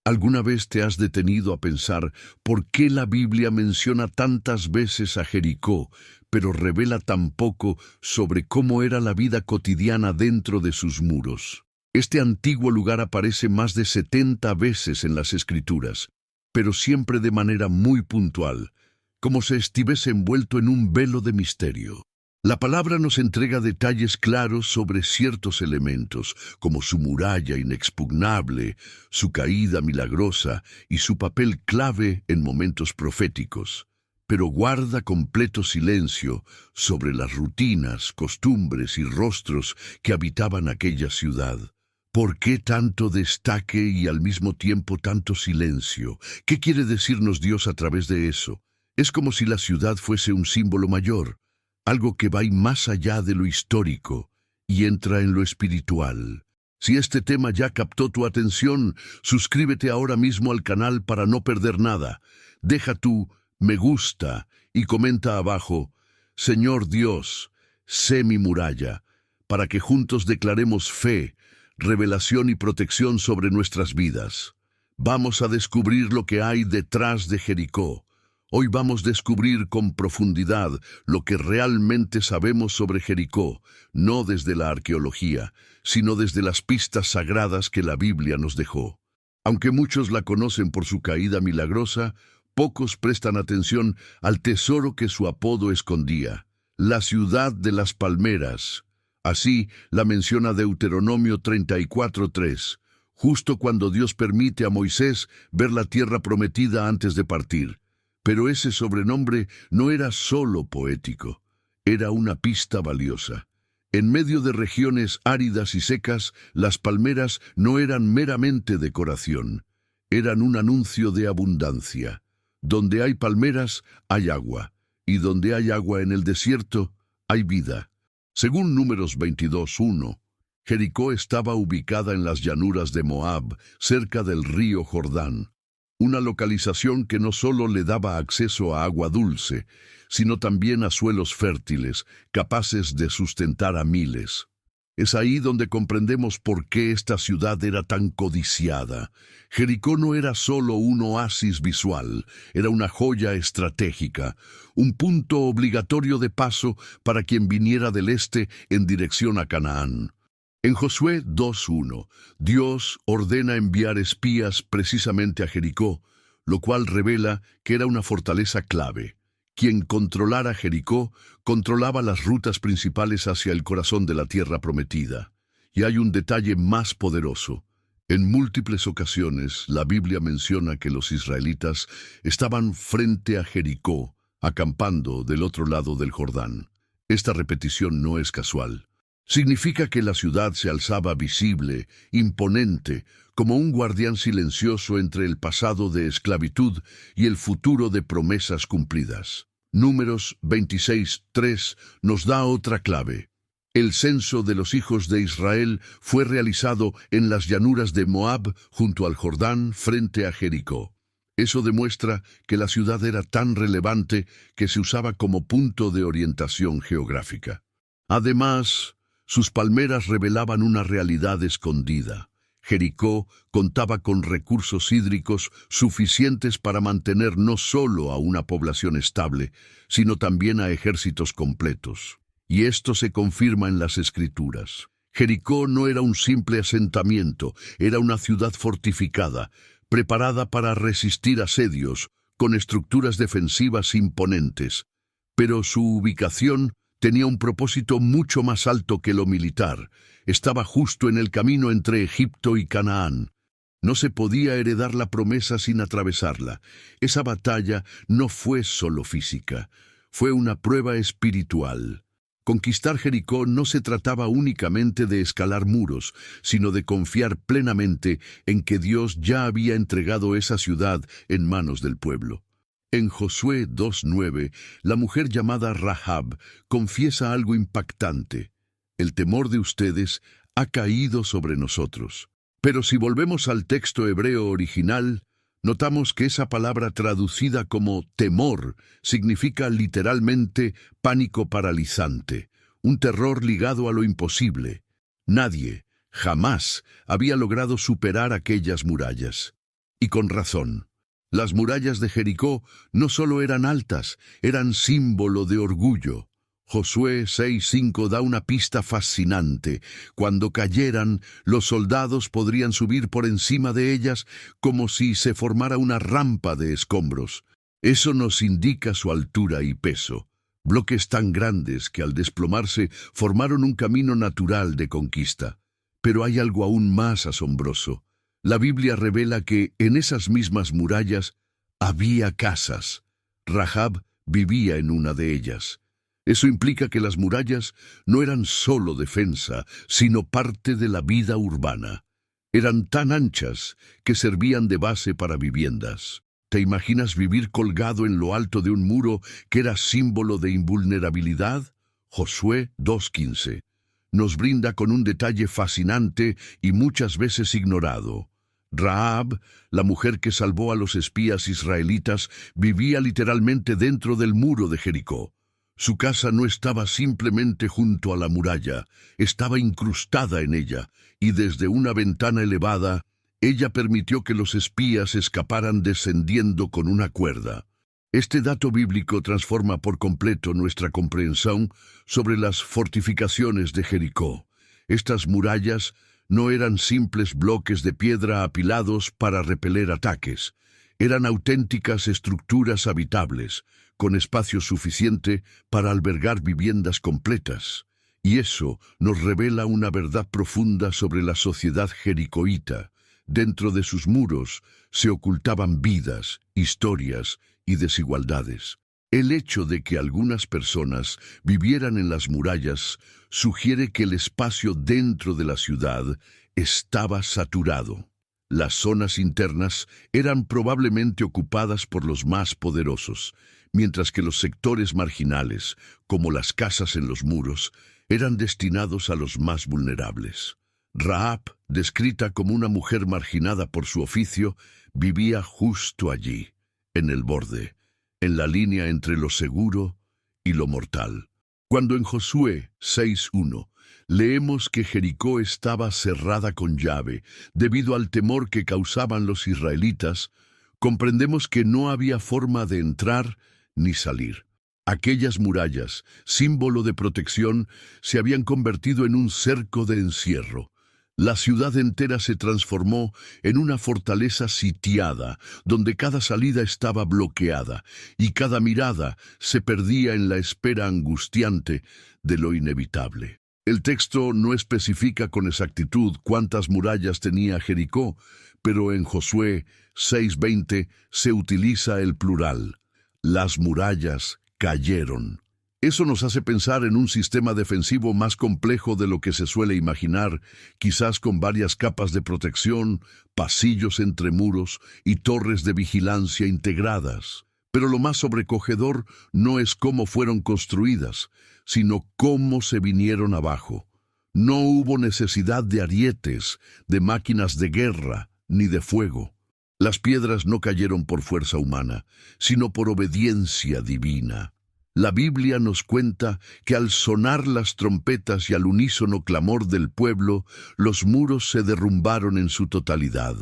¿Alguna vez te has detenido a pensar por qué la Biblia menciona tantas veces a Jericó, pero revela tan poco sobre cómo era la vida cotidiana dentro de sus muros? Este antiguo lugar aparece más de 70 veces en las Escrituras, pero siempre de manera muy puntual, como si estuviese envuelto en un velo de misterio. La palabra nos entrega detalles claros sobre ciertos elementos, como su muralla inexpugnable, su caída milagrosa y su papel clave en momentos proféticos, pero guarda completo silencio sobre las rutinas, costumbres y rostros que habitaban aquella ciudad. ¿Por qué tanto destaque y al mismo tiempo tanto silencio? ¿Qué quiere decirnos Dios a través de eso? Es como si la ciudad fuese un símbolo mayor, algo que va más allá de lo histórico y entra en lo espiritual. Si este tema ya captó tu atención, suscríbete ahora mismo al canal para no perder nada. Deja tu me gusta y comenta abajo, Señor Dios, sé mi muralla, para que juntos declaremos fe, revelación y protección sobre nuestras vidas. Vamos a descubrir lo que hay detrás de Jericó. Hoy vamos a descubrir con profundidad lo que realmente sabemos sobre Jericó, no desde la arqueología, sino desde las pistas sagradas que la Biblia nos dejó. Aunque muchos la conocen por su caída milagrosa, pocos prestan atención al tesoro que su apodo escondía, la ciudad de las palmeras. Así la menciona Deuteronomio 34:3, justo cuando Dios permite a Moisés ver la tierra prometida antes de partir. Pero ese sobrenombre no era solo poético, era una pista valiosa. En medio de regiones áridas y secas, las palmeras no eran meramente decoración, eran un anuncio de abundancia. Donde hay palmeras, hay agua, y donde hay agua en el desierto, hay vida. Según Números 22:1, Jericó estaba ubicada en las llanuras de Moab, cerca del río Jordán. Una localización que no solo le daba acceso a agua dulce, sino también a suelos fértiles, capaces de sustentar a miles. Es ahí donde comprendemos por qué esta ciudad era tan codiciada. Jericó no era solo un oasis visual, era una joya estratégica, un punto obligatorio de paso para quien viniera del este en dirección a Canaán. En Josué 2:1, Dios ordena enviar espías precisamente a Jericó, lo cual revela que era una fortaleza clave. Quien controlara Jericó, controlaba las rutas principales hacia el corazón de la tierra prometida. Y hay un detalle más poderoso. En múltiples ocasiones, la Biblia menciona que los israelitas estaban frente a Jericó, acampando del otro lado del Jordán. Esta repetición no es casual. Significa que la ciudad se alzaba visible, imponente, como un guardián silencioso entre el pasado de esclavitud y el futuro de promesas cumplidas. Números 26:3 nos da otra clave. El censo de los hijos de Israel fue realizado en las llanuras de Moab junto al Jordán frente a Jericó. Eso demuestra que la ciudad era tan relevante que se usaba como punto de orientación geográfica. Además, sus palmeras revelaban una realidad escondida. Jericó contaba con recursos hídricos suficientes para mantener no solo a una población estable, sino también a ejércitos completos. Y esto se confirma en las Escrituras. Jericó no era un simple asentamiento, era una ciudad fortificada, preparada para resistir asedios, con estructuras defensivas imponentes. Pero su ubicación tenía un propósito mucho más alto que lo militar. Estaba justo en el camino entre Egipto y Canaán. No se podía heredar la promesa sin atravesarla. Esa batalla no fue solo física, fue una prueba espiritual. Conquistar Jericó no se trataba únicamente de escalar muros, sino de confiar plenamente en que Dios ya había entregado esa ciudad en manos del pueblo. En Josué 2:9, la mujer llamada Rahab confiesa algo impactante. El temor de ustedes ha caído sobre nosotros. Pero si volvemos al texto hebreo original, notamos que esa palabra traducida como temor significa literalmente pánico paralizante, un terror ligado a lo imposible. Nadie, jamás, había logrado superar aquellas murallas. Y con razón. Las murallas de Jericó no solo eran altas, eran símbolo de orgullo. Josué 6:5 da una pista fascinante. Cuando cayeran, los soldados podrían subir por encima de ellas como si se formara una rampa de escombros. Eso nos indica su altura y peso. Bloques tan grandes que al desplomarse formaron un camino natural de conquista. Pero hay algo aún más asombroso. La Biblia revela que en esas mismas murallas había casas. Rahab vivía en una de ellas. Eso implica que las murallas no eran solo defensa, sino parte de la vida urbana. Eran tan anchas que servían de base para viviendas. ¿Te imaginas vivir colgado en lo alto de un muro que era símbolo de invulnerabilidad? Josué 2:15 nos brinda con un detalle fascinante y muchas veces ignorado. Rahab, la mujer que salvó a los espías israelitas, vivía literalmente dentro del muro de Jericó. Su casa no estaba simplemente junto a la muralla, estaba incrustada en ella, y desde una ventana elevada, ella permitió que los espías escaparan descendiendo con una cuerda. Este dato bíblico transforma por completo nuestra comprensión sobre las fortificaciones de Jericó. Estas murallas no eran simples bloques de piedra apilados para repeler ataques. Eran auténticas estructuras habitables, con espacio suficiente para albergar viviendas completas. Y eso nos revela una verdad profunda sobre la sociedad jericoíta. Dentro de sus muros se ocultaban vidas, historias y desigualdades. El hecho de que algunas personas vivieran en las murallas sugiere que el espacio dentro de la ciudad estaba saturado. Las zonas internas eran probablemente ocupadas por los más poderosos, mientras que los sectores marginales, como las casas en los muros, eran destinados a los más vulnerables. Rahab, descrita como una mujer marginada por su oficio, vivía justo allí, en el borde, en la línea entre lo seguro y lo mortal. Cuando en Josué 6:1 leemos que Jericó estaba cerrada con llave debido al temor que causaban los israelitas, comprendemos que no había forma de entrar ni salir. Aquellas murallas, símbolo de protección, se habían convertido en un cerco de encierro. La ciudad entera se transformó en una fortaleza sitiada, donde cada salida estaba bloqueada y cada mirada se perdía en la espera angustiante de lo inevitable. El texto no especifica con exactitud cuántas murallas tenía Jericó, pero en Josué 6:20 se utiliza el plural. Las murallas cayeron. Eso nos hace pensar en un sistema defensivo más complejo de lo que se suele imaginar, quizás con varias capas de protección, pasillos entre muros y torres de vigilancia integradas. Pero lo más sobrecogedor no es cómo fueron construidas, sino cómo se vinieron abajo. No hubo necesidad de arietes, de máquinas de guerra, ni de fuego. Las piedras no cayeron por fuerza humana, sino por obediencia divina. La Biblia nos cuenta que al sonar las trompetas y al unísono clamor del pueblo, los muros se derrumbaron en su totalidad.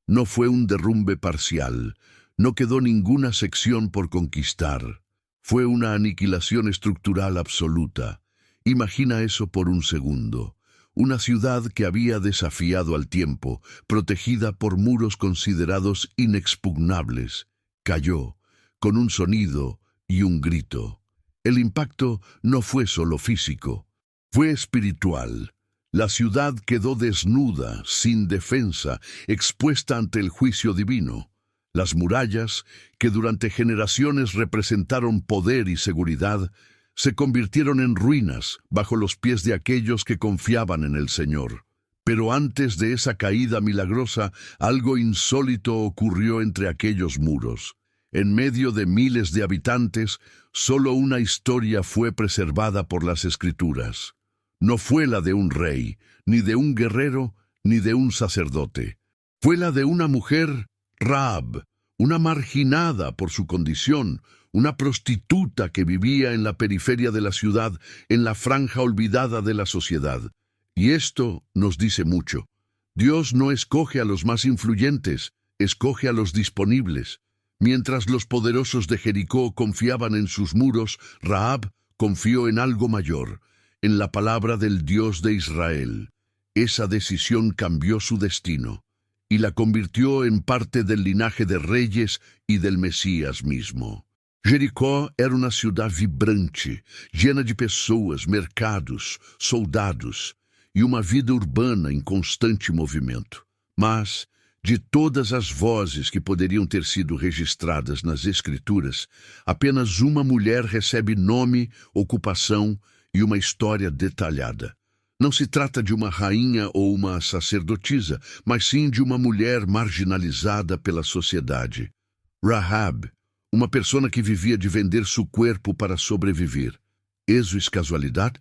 No fue un derrumbe parcial, no quedó ninguna sección por conquistar. Fue una aniquilación estructural absoluta. Imagina eso por un segundo. Una ciudad que había desafiado al tiempo, protegida por muros considerados inexpugnables, cayó, con un sonido y un grito. El impacto no fue solo físico, fue espiritual. La ciudad quedó desnuda, sin defensa, expuesta ante el juicio divino. Las murallas, que durante generaciones representaron poder y seguridad, se convirtieron en ruinas bajo los pies de aquellos que confiaban en el Señor. Pero antes de esa caída milagrosa, algo insólito ocurrió entre aquellos muros. En medio de miles de habitantes, solo una historia fue preservada por las Escrituras. No fue la de un rey, ni de un guerrero, ni de un sacerdote. Fue la de una mujer, Rahab, una marginada por su condición, una prostituta que vivía en la periferia de la ciudad, en la franja olvidada de la sociedad. Y esto nos dice mucho. Dios no escoge a los más influyentes, escoge a los disponibles. Mientras los poderosos de Jericó confiaban en sus muros, Rahab confió en algo mayor, en la palabra del Dios de Israel. Esa decisión cambió su destino y la convirtió en parte del linaje de reyes y del Mesías mismo. Jericó era una ciudad vibrante, llena de pessoas, mercados, soldados e uma vida urbana em constante movimento. Mas, de todas as vozes que poderiam ter sido registradas nas Escrituras, apenas uma mulher recebe nome, ocupação e uma história detalhada. Não se trata de uma rainha ou uma sacerdotisa, mas sim de uma mulher marginalizada pela sociedade. Rahab, uma persona que vivia de vender seu corpo para sobreviver. ¿Eso es casualidad?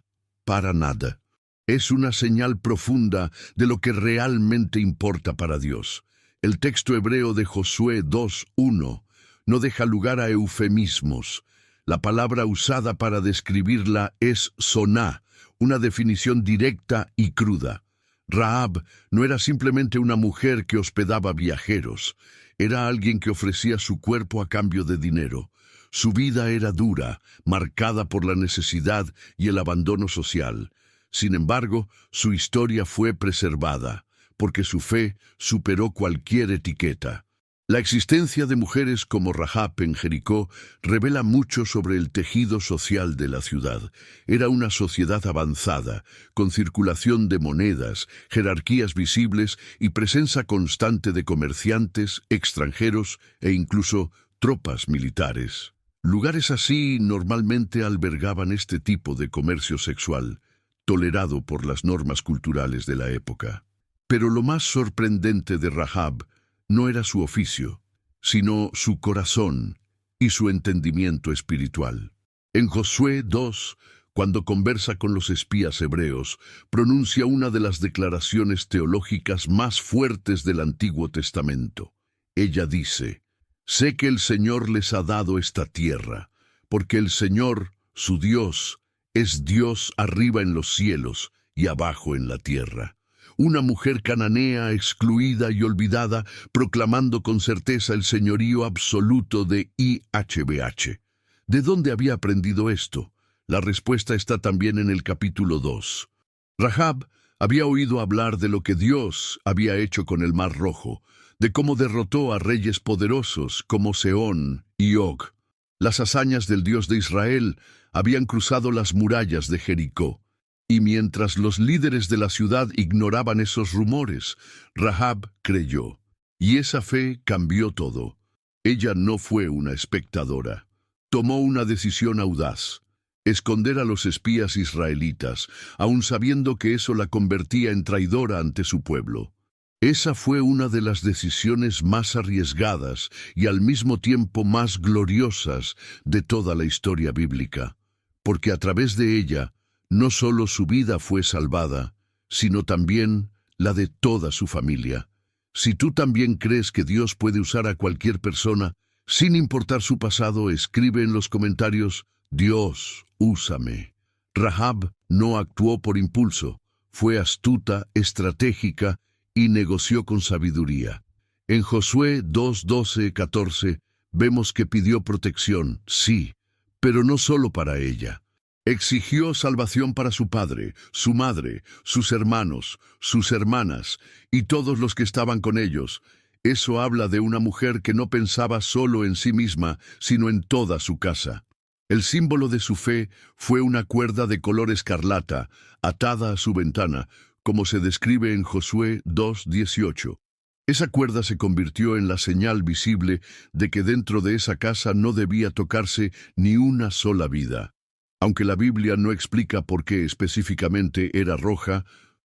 Para nada. Es una señal profunda de lo que realmente importa para Dios. El texto hebreo de Josué 2:1 no deja lugar a eufemismos. La palabra usada para describirla es soná, una definición directa y cruda. Rahab no era simplemente una mujer que hospedaba viajeros, era alguien que ofrecía su cuerpo a cambio de dinero. Su vida era dura, marcada por la necesidad y el abandono social. Sin embargo, su historia fue preservada, porque su fe superó cualquier etiqueta. La existencia de mujeres como Rahab en Jericó revela mucho sobre el tejido social de la ciudad. Era una sociedad avanzada, con circulación de monedas, jerarquías visibles y presencia constante de comerciantes, extranjeros e incluso tropas militares. Lugares así normalmente albergaban este tipo de comercio sexual, tolerado por las normas culturales de la época. Pero lo más sorprendente de Rahab no era su oficio, sino su corazón y su entendimiento espiritual. En Josué 2, cuando conversa con los espías hebreos, pronuncia una de las declaraciones teológicas más fuertes del Antiguo Testamento. Ella dice: «Sé que el Señor les ha dado esta tierra, porque el Señor, su Dios, es Dios arriba en los cielos y abajo en la tierra». Una mujer cananea excluida y olvidada, proclamando con certeza el señorío absoluto de IHBH. ¿De dónde había aprendido esto? La respuesta está también en el capítulo 2. Rahab había oído hablar de lo que Dios había hecho con el Mar Rojo, de cómo derrotó a reyes poderosos como Sehón y Og. Las hazañas del Dios de Israel habían cruzado las murallas de Jericó. Y mientras los líderes de la ciudad ignoraban esos rumores, Rahab creyó. Y esa fe cambió todo. Ella no fue una espectadora. Tomó una decisión audaz: esconder a los espías israelitas, aun sabiendo que eso la convertía en traidora ante su pueblo. Esa fue una de las decisiones más arriesgadas y al mismo tiempo más gloriosas de toda la historia bíblica, porque a través de ella, no solo su vida fue salvada, sino también la de toda su familia. Si tú también crees que Dios puede usar a cualquier persona, sin importar su pasado, escribe en los comentarios: «Dios, úsame». Rahab no actuó por impulso, fue astuta, estratégica y negoció con sabiduría. En Josué 2:12-14 vemos que pidió protección, sí, pero no solo para ella. Exigió salvación para su padre, su madre, sus hermanos, sus hermanas y todos los que estaban con ellos. Eso habla de una mujer que no pensaba solo en sí misma, sino en toda su casa. El símbolo de su fe fue una cuerda de color escarlata, atada a su ventana, como se describe en Josué 2:18. Esa cuerda se convirtió en la señal visible de que dentro de esa casa no debía tocarse ni una sola vida. Aunque la Biblia no explica por qué específicamente era roja,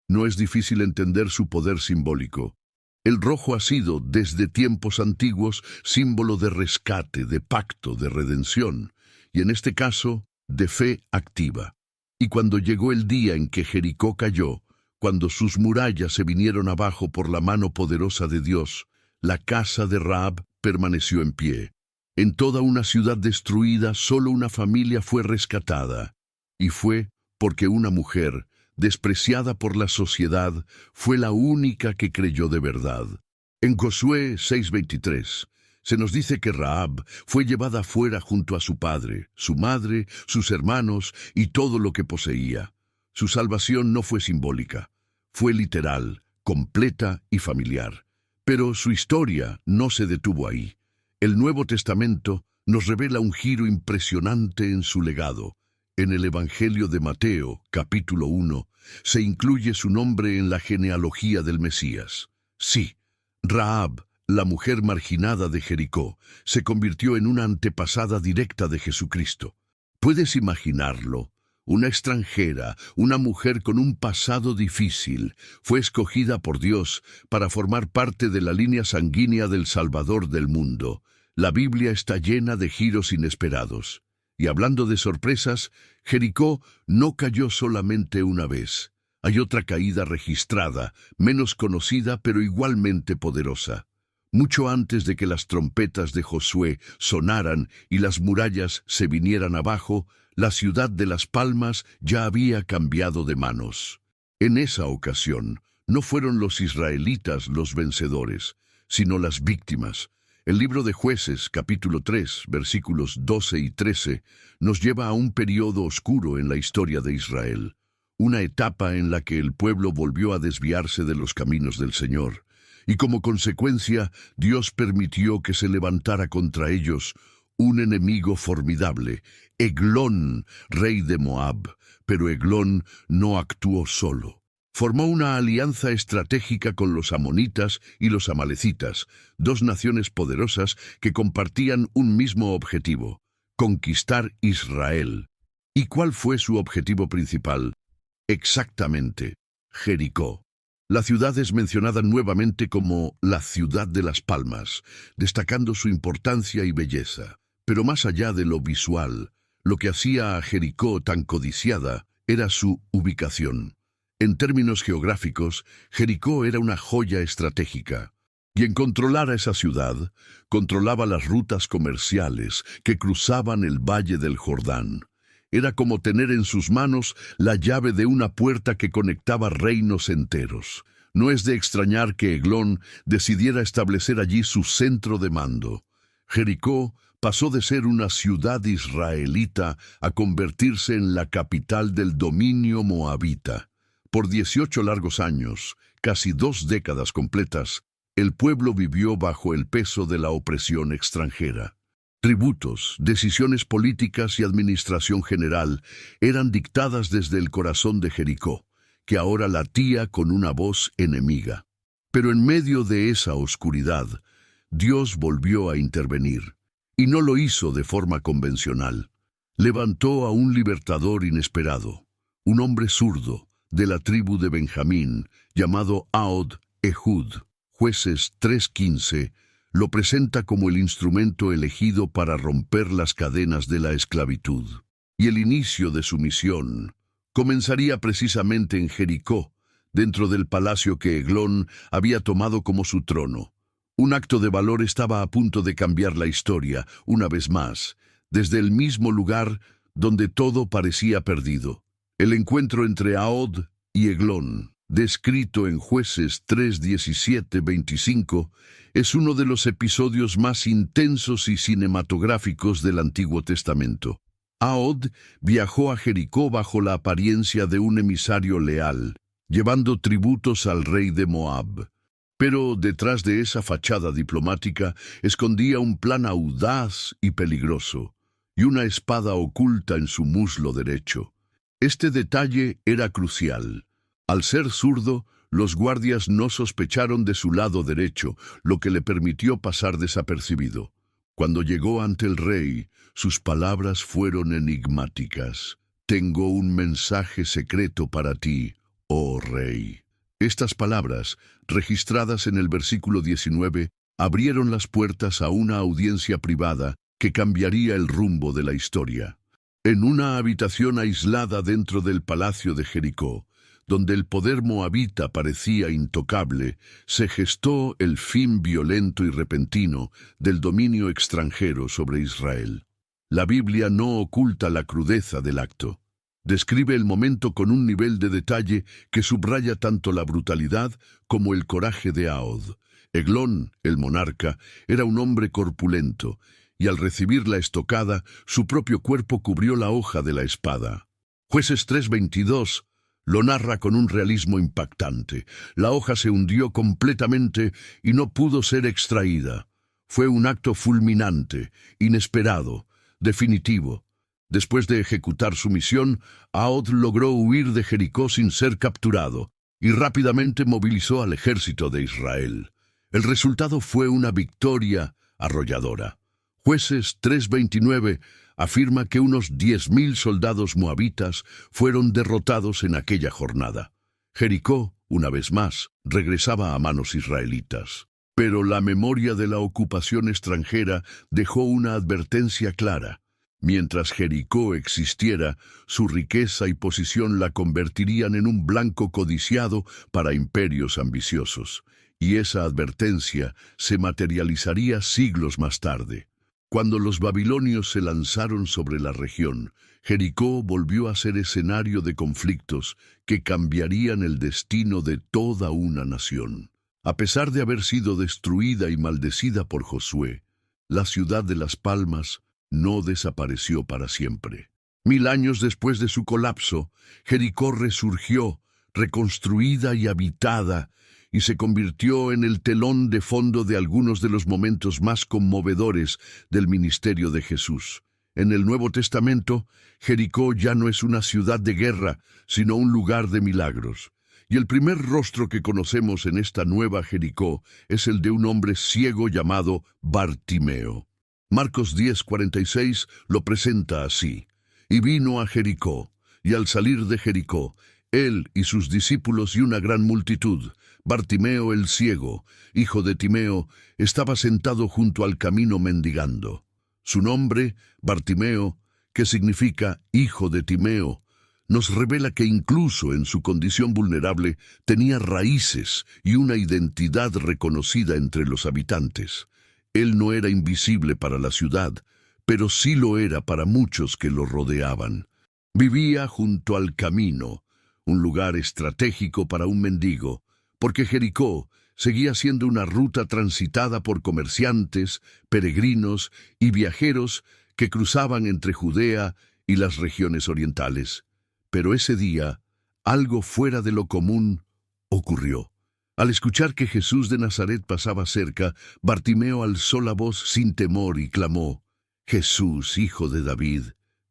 no es difícil entender su poder simbólico. El rojo ha sido, desde tiempos antiguos, símbolo de rescate, de pacto, de redención, y en este caso, de fe activa. Y cuando llegó el día en que Jericó cayó, cuando sus murallas se vinieron abajo por la mano poderosa de Dios, la casa de Rahab permaneció en pie. En toda una ciudad destruida, solo una familia fue rescatada, y fue porque una mujer, despreciada por la sociedad, fue la única que creyó de verdad. En Josué 6:23 se nos dice que Rahab fue llevada fuera junto a su padre, su madre, sus hermanos y todo lo que poseía. Su salvación no fue simbólica, fue literal, completa y familiar. Pero su historia no se detuvo ahí. El Nuevo Testamento nos revela un giro impresionante en su legado. En el Evangelio de Mateo, capítulo 1, se incluye su nombre en la genealogía del Mesías. Sí, Rahab, la mujer marginada de Jericó, se convirtió en una antepasada directa de Jesucristo. ¿Puedes imaginarlo? Una extranjera, una mujer con un pasado difícil, fue escogida por Dios para formar parte de la línea sanguínea del Salvador del mundo. La Biblia está llena de giros inesperados. Y hablando de sorpresas, Jericó no cayó solamente una vez. Hay otra caída registrada, menos conocida pero igualmente poderosa. Mucho antes de que las trompetas de Josué sonaran y las murallas se vinieran abajo, la ciudad de Las Palmas ya había cambiado de manos. En esa ocasión, no fueron los israelitas los vencedores, sino las víctimas. El libro de Jueces, capítulo 3, versículos 12 y 13, nos lleva a un periodo oscuro en la historia de Israel, una etapa en la que el pueblo volvió a desviarse de los caminos del Señor, y como consecuencia, Dios permitió que se levantara contra ellos un enemigo formidable, Eglón, rey de Moab, pero Eglón no actuó solo. Formó una alianza estratégica con los amonitas y los amalecitas, dos naciones poderosas que compartían un mismo objetivo: conquistar Israel. ¿Y cuál fue su objetivo principal? Exactamente, Jericó. La ciudad es mencionada nuevamente como la ciudad de Las Palmas, destacando su importancia y belleza. Pero más allá de lo visual, lo que hacía a Jericó tan codiciada era su ubicación. En términos geográficos, Jericó era una joya estratégica. Quien controlara esa ciudad, controlaba las rutas comerciales que cruzaban el valle del Jordán. Era como tener en sus manos la llave de una puerta que conectaba reinos enteros. No es de extrañar que Eglón decidiera establecer allí su centro de mando. Jericó pasó de ser una ciudad israelita a convertirse en la capital del dominio moabita. Por 18 largos años, casi 2 décadas completas, el pueblo vivió bajo el peso de la opresión extranjera. Tributos, decisiones políticas y administración general eran dictadas desde el corazón de Jericó, que ahora latía con una voz enemiga. Pero en medio de esa oscuridad, Dios volvió a intervenir, y no lo hizo de forma convencional. Levantó a un libertador inesperado, un hombre zurdo, de la tribu de Benjamín, llamado Ahod Ehud. Jueces 3:15 lo presenta como el instrumento elegido para romper las cadenas de la esclavitud. Y el inicio de su misión comenzaría precisamente en Jericó, dentro del palacio que Eglón había tomado como su trono. Un acto de valor estaba a punto de cambiar la historia, una vez más, desde el mismo lugar donde todo parecía perdido. El encuentro entre Ahod y Eglón, descrito en Jueces 3:17-25, es uno de los episodios más intensos y cinematográficos del Antiguo Testamento. Ahod viajó a Jericó bajo la apariencia de un emisario leal, llevando tributos al rey de Moab. Pero detrás de esa fachada diplomática escondía un plan audaz y peligroso, y una espada oculta en su muslo derecho. Este detalle era crucial. Al ser zurdo, los guardias no sospecharon de su lado derecho, lo que le permitió pasar desapercibido. Cuando llegó ante el rey, sus palabras fueron enigmáticas. «Tengo un mensaje secreto para ti, oh rey». Estas palabras, registradas en el versículo 19, abrieron las puertas a una audiencia privada que cambiaría el rumbo de la historia. En una habitación aislada dentro del palacio de Jericó, donde el poder moabita parecía intocable, se gestó el fin violento y repentino del dominio extranjero sobre Israel. La Biblia no oculta la crudeza del acto. Describe el momento con un nivel de detalle que subraya tanto la brutalidad como el coraje de Ahod. Eglón, el monarca, era un hombre corpulento, y al recibir la estocada, su propio cuerpo cubrió la hoja de la espada. Jueces 3:22 lo narra con un realismo impactante. La hoja se hundió completamente y no pudo ser extraída. Fue un acto fulminante, inesperado, definitivo. Después de ejecutar su misión, Ahod logró huir de Jericó sin ser capturado y rápidamente movilizó al ejército de Israel. El resultado fue una victoria arrolladora. Jueces 3:29 afirma que unos 10.000 soldados moabitas fueron derrotados en aquella jornada. Jericó, una vez más, regresaba a manos israelitas. Pero la memoria de la ocupación extranjera dejó una advertencia clara. Mientras Jericó existiera, su riqueza y posición la convertirían en un blanco codiciado para imperios ambiciosos. Y esa advertencia se materializaría siglos más tarde. Cuando los babilonios se lanzaron sobre la región, Jericó volvió a ser escenario de conflictos que cambiarían el destino de toda una nación. A pesar de haber sido destruida y maldecida por Josué, la ciudad de Las Palmas no desapareció para siempre. 1000 años después de su colapso, Jericó resurgió, reconstruida y habitada, y se convirtió en el telón de fondo de algunos de los momentos más conmovedores del ministerio de Jesús. En el Nuevo Testamento, Jericó ya no es una ciudad de guerra, sino un lugar de milagros. Y el primer rostro que conocemos en esta nueva Jericó es el de un hombre ciego llamado Bartimeo. Marcos 10:46 lo presenta así: Y vino a Jericó, y al salir de Jericó, él y sus discípulos y una gran multitud, Bartimeo el ciego, hijo de Timeo, estaba sentado junto al camino mendigando. Su nombre, Bartimeo, que significa hijo de Timeo, nos revela que incluso en su condición vulnerable tenía raíces y una identidad reconocida entre los habitantes. Él no era invisible para la ciudad, pero sí lo era para muchos que lo rodeaban. Vivía junto al camino, un lugar estratégico para un mendigo, porque Jericó seguía siendo una ruta transitada por comerciantes, peregrinos y viajeros que cruzaban entre Judea y las regiones orientales. Pero ese día, algo fuera de lo común ocurrió. Al escuchar que Jesús de Nazaret pasaba cerca, Bartimeo alzó la voz sin temor y clamó: «Jesús, hijo de David,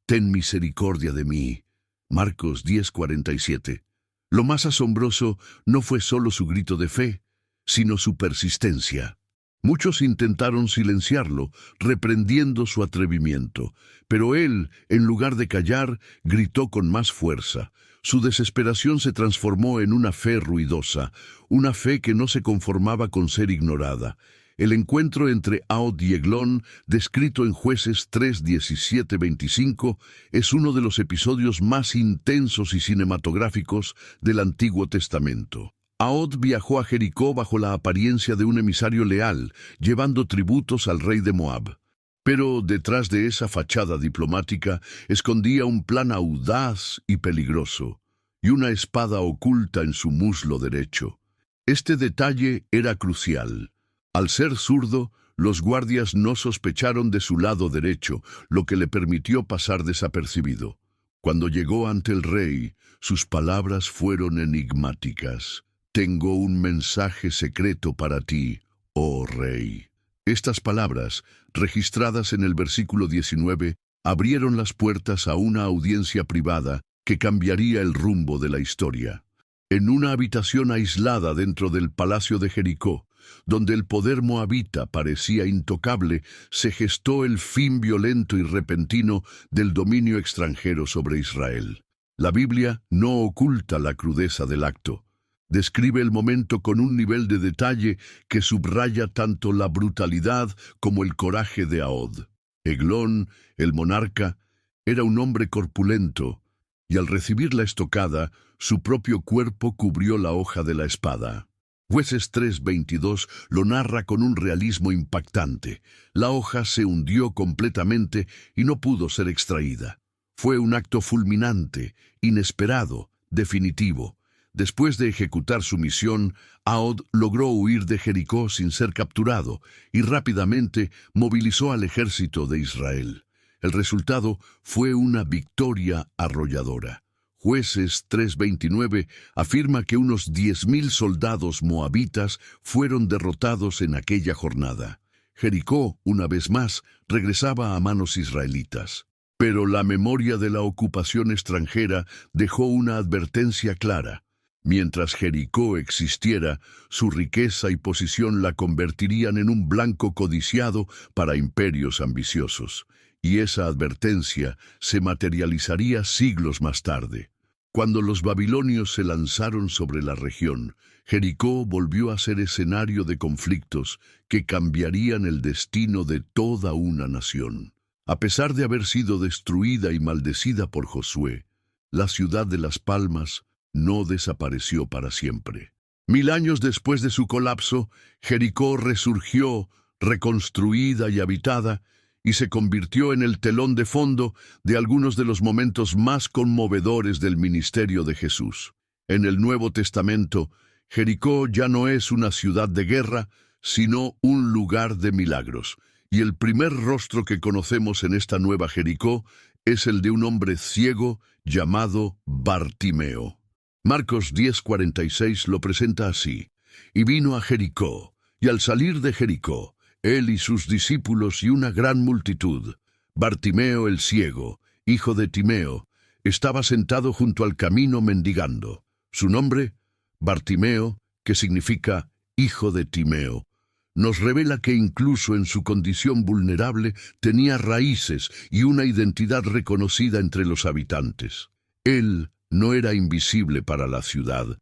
ten misericordia de mí». Marcos 10:47. Lo más asombroso no fue solo su grito de fe, sino su persistencia. Muchos intentaron silenciarlo, reprendiendo su atrevimiento, pero él, en lugar de callar, gritó con más fuerza. Su desesperación se transformó en una fe ruidosa, una fe que no se conformaba con ser ignorada. El encuentro entre Ahod y Eglón, descrito en Jueces 3:17-25, es uno de los episodios más intensos y cinematográficos del Antiguo Testamento. Ahod viajó a Jericó bajo la apariencia de un emisario leal, llevando tributos al rey de Moab. Pero detrás de esa fachada diplomática escondía un plan audaz y peligroso, y una espada oculta en su muslo derecho. Este detalle era crucial. Al ser zurdo, los guardias no sospecharon de su lado derecho, lo que le permitió pasar desapercibido. Cuando llegó ante el rey, sus palabras fueron enigmáticas. «Tengo un mensaje secreto para ti, oh rey». Estas palabras, registradas en el versículo 19, abrieron las puertas a una audiencia privada que cambiaría el rumbo de la historia. En una habitación aislada dentro del palacio de Jericó, donde el poder moabita parecía intocable, se gestó el fin violento y repentino del dominio extranjero sobre Israel. La Biblia no oculta la crudeza del acto. Describe el momento con un nivel de detalle que subraya tanto la brutalidad como el coraje de Ahod. Eglón, el monarca, era un hombre corpulento, y al recibir la estocada, su propio cuerpo cubrió la hoja de la espada. Jueces 3:22 lo narra con un realismo impactante. La hoja se hundió completamente y no pudo ser extraída. Fue un acto fulminante, inesperado, definitivo. Después de ejecutar su misión, Ahod logró huir de Jericó sin ser capturado y rápidamente movilizó al ejército de Israel. El resultado fue una victoria arrolladora. Jueces 3:29 afirma que unos 10.000 soldados moabitas fueron derrotados en aquella jornada. Jericó, una vez más, regresaba a manos israelitas. Pero la memoria de la ocupación extranjera dejó una advertencia clara. Mientras Jericó existiera, su riqueza y posición la convertirían en un blanco codiciado para imperios ambiciosos. Y esa advertencia se materializaría siglos más tarde. Cuando los babilonios se lanzaron sobre la región, Jericó volvió a ser escenario de conflictos que cambiarían el destino de toda una nación. A pesar de haber sido destruida y maldecida por Josué, la ciudad de Las Palmas no desapareció para siempre. 1000 años después de su colapso, Jericó resurgió, reconstruida y habitada, y se convirtió en el telón de fondo de algunos de los momentos más conmovedores del ministerio de Jesús. En el Nuevo Testamento, Jericó ya no es una ciudad de guerra, sino un lugar de milagros. Y el primer rostro que conocemos en esta nueva Jericó es el de un hombre ciego llamado Bartimeo. Marcos 10:46 lo presenta así: y vino a Jericó, y al salir de Jericó, él y sus discípulos y una gran multitud, Bartimeo el ciego, hijo de Timeo, estaba sentado junto al camino mendigando. Su nombre, Bartimeo, que significa hijo de Timeo, nos revela que incluso en su condición vulnerable tenía raíces y una identidad reconocida entre los habitantes. Él no era invisible para la ciudad,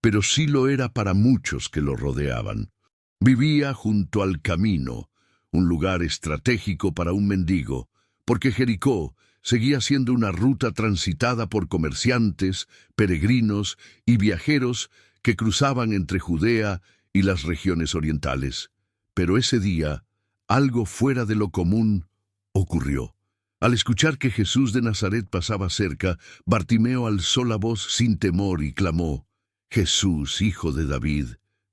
pero sí lo era para muchos que lo rodeaban. Vivía junto al camino, un lugar estratégico para un mendigo, porque Jericó seguía siendo una ruta transitada por comerciantes, peregrinos y viajeros que cruzaban entre Judea y las regiones orientales. Pero ese día, algo fuera de lo común ocurrió. Al escuchar que Jesús de Nazaret pasaba cerca, Bartimeo alzó la voz sin temor y clamó: «Jesús, hijo de David,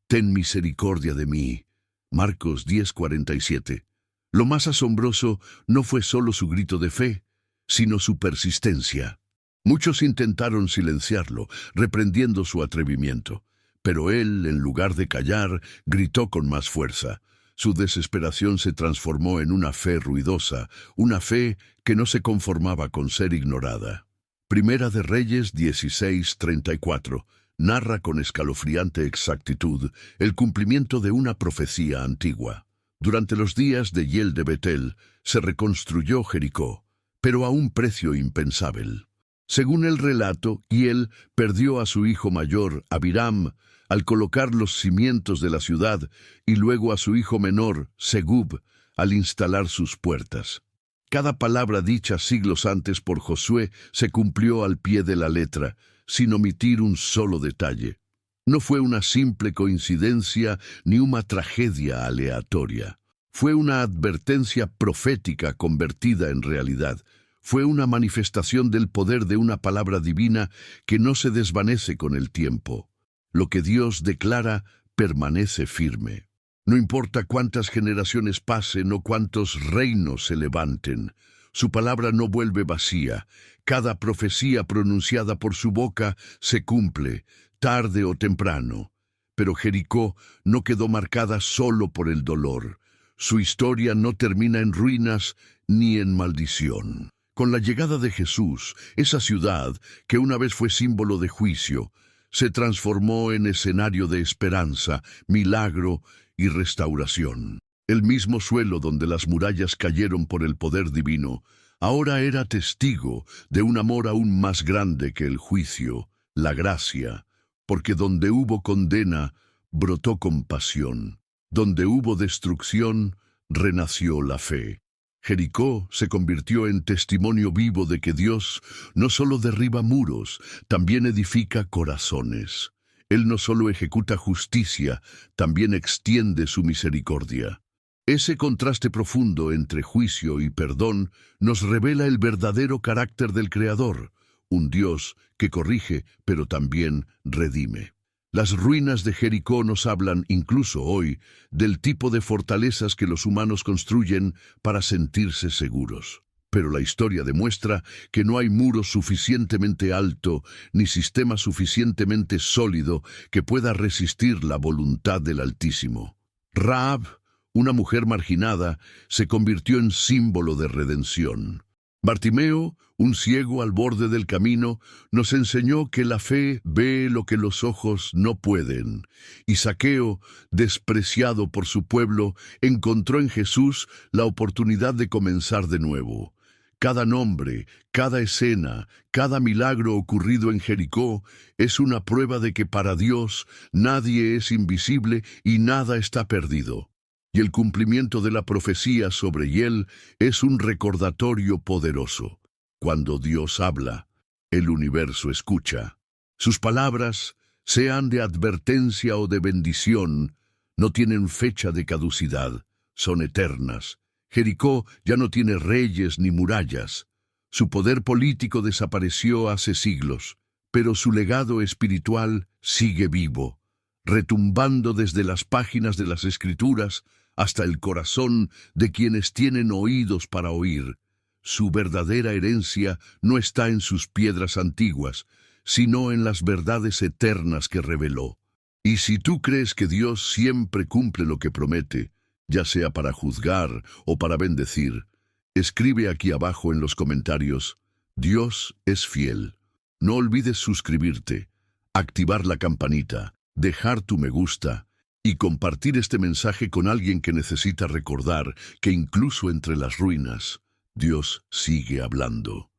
ten misericordia de mí». Marcos 10:47. Lo más asombroso no fue solo su grito de fe, sino su persistencia. Muchos intentaron silenciarlo, reprendiendo su atrevimiento, pero él, en lugar de callar, gritó con más fuerza. Su desesperación se transformó en una fe ruidosa, una fe que no se conformaba con ser ignorada. Primera de Reyes 16:34 narra con escalofriante exactitud el cumplimiento de una profecía antigua. Durante los días de Hiel de Betel se reconstruyó Jericó, pero a un precio impensable. Según el relato, Hiel perdió a su hijo mayor, Abiram, al colocar los cimientos de la ciudad, y luego a su hijo menor, Segub, al instalar sus puertas. Cada palabra dicha siglos antes por Josué se cumplió al pie de la letra, sin omitir un solo detalle. No fue una simple coincidencia ni una tragedia aleatoria. Fue una advertencia profética convertida en realidad. Fue una manifestación del poder de una palabra divina que no se desvanece con el tiempo. Lo que Dios declara permanece firme. No importa cuántas generaciones pasen o cuántos reinos se levanten, su palabra no vuelve vacía. Cada profecía pronunciada por su boca se cumple, tarde o temprano. Pero Jericó no quedó marcada solo por el dolor. Su historia no termina en ruinas ni en maldición. Con la llegada de Jesús, esa ciudad, que una vez fue símbolo de juicio, se transformó en escenario de esperanza, milagro y restauración. El mismo suelo donde las murallas cayeron por el poder divino, ahora era testigo de un amor aún más grande que el juicio, la gracia, porque donde hubo condena, brotó compasión. Donde hubo destrucción, renació la fe. Jericó se convirtió en testimonio vivo de que Dios no solo derriba muros, también edifica corazones. Él no solo ejecuta justicia, también extiende su misericordia. Ese contraste profundo entre juicio y perdón nos revela el verdadero carácter del Creador, un Dios que corrige, pero también redime. Las ruinas de Jericó nos hablan, incluso hoy, del tipo de fortalezas que los humanos construyen para sentirse seguros. Pero la historia demuestra que no hay muro suficientemente alto ni sistema suficientemente sólido que pueda resistir la voluntad del Altísimo. Rahab, una mujer marginada, se convirtió en símbolo de redención. Bartimeo, un ciego al borde del camino, nos enseñó que la fe ve lo que los ojos no pueden. Y Zaqueo, despreciado por su pueblo, encontró en Jesús la oportunidad de comenzar de nuevo. Cada nombre, cada escena, cada milagro ocurrido en Jericó es una prueba de que para Dios nadie es invisible y nada está perdido. Y el cumplimiento de la profecía sobre Hiel es un recordatorio poderoso. Cuando Dios habla, el universo escucha. Sus palabras, sean de advertencia o de bendición, no tienen fecha de caducidad, son eternas. Jericó ya no tiene reyes ni murallas. Su poder político desapareció hace siglos, pero su legado espiritual sigue vivo, retumbando desde las páginas de las Escrituras hasta el corazón de quienes tienen oídos para oír. Su verdadera herencia no está en sus piedras antiguas, sino en las verdades eternas que reveló. Y si tú crees que Dios siempre cumple lo que promete, ya sea para juzgar o para bendecir, escribe aquí abajo en los comentarios: Dios es fiel. No olvides suscribirte, activar la campanita, dejar tu me gusta y compartir este mensaje con alguien que necesita recordar que incluso entre las ruinas, Dios sigue hablando.